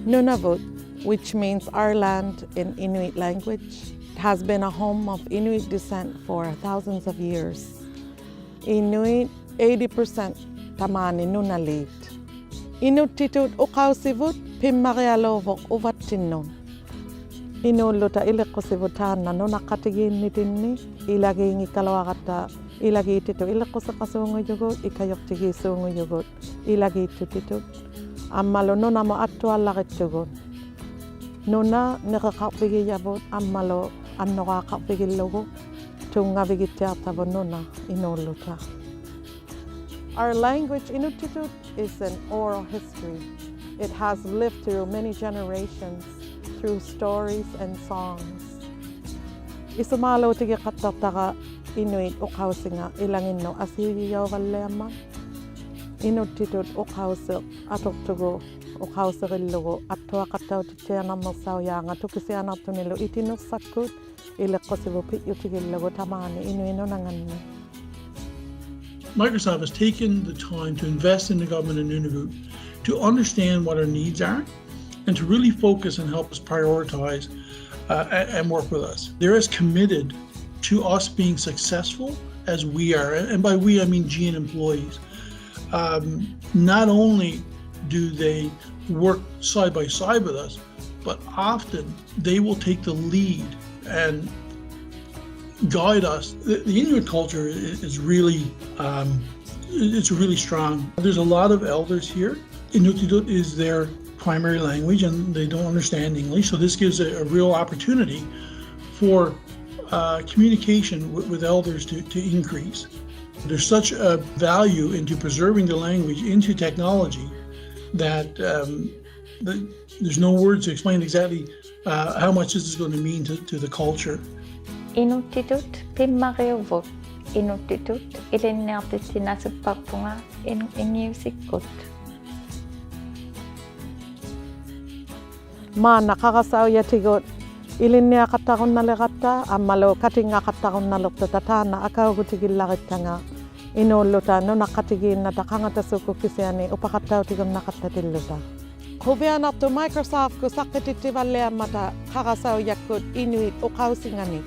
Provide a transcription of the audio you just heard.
Nunavut, which means our land in Inuit language, has been a home of Inuit descent for thousands of years. Inuit 80% tamani nunalit. Inuktut ukausivut pimmarealovok uvattinnon. Inuluta ilekosivutana nunakatigin nitinni ilagingi kalawakata ilagitito ilekosakasungujugut ikayoktigisuungujugut ilagitutitut. Ammalo nunamo attuallakittugut. Nuna nekakapigiyabut ammalo annokakapigillugu tungavigitiatavo nuna inuluta. Our language, Inuktut, is an oral history. It has lived through many generations through stories and songs. Isumalo tige katataka Inuit ukausinga ilanginno asiyawallema. Inuktut ukausil atoktugo ukausirillugo attuaqattau titianamersauyanga tukisianartunillu itinursakut ileqqosivu pi'utigillugu tamani inuinunanganni. Microsoft has taken the time to invest in the government of Nunavut to understand what our needs are and to really focus and help us prioritize and work with us. They're as committed to us being successful as we are, and by we I mean GN employees. Not only do they work side by side with us, but often they will take the lead and guide us. The Inuit culture is really, it's really strong. There's a lot of elders here. Inuktut is their primary language and they don't understand English, so this gives a real opportunity for communication with elders to increase. There's such a value into preserving the language into technology that there's no words to explain exactly how much this is going to mean to the culture. Inuktut pimmareuvut. Inuktut ilinneartitsinasupparpunga inniusikkut. Maana kakasauyatigут ilinniaqattarunnaleqatta ammalo katinngaqattarunnalortatatana akaugutigillarittanga inulluta nunaqqatigiinnata qangatasukkukkisiani upaqattautigunnaqqattatilluta. Quvianartu Microsoft ku saqqitittivalliammata kakasauyakkut Inuit uqausingani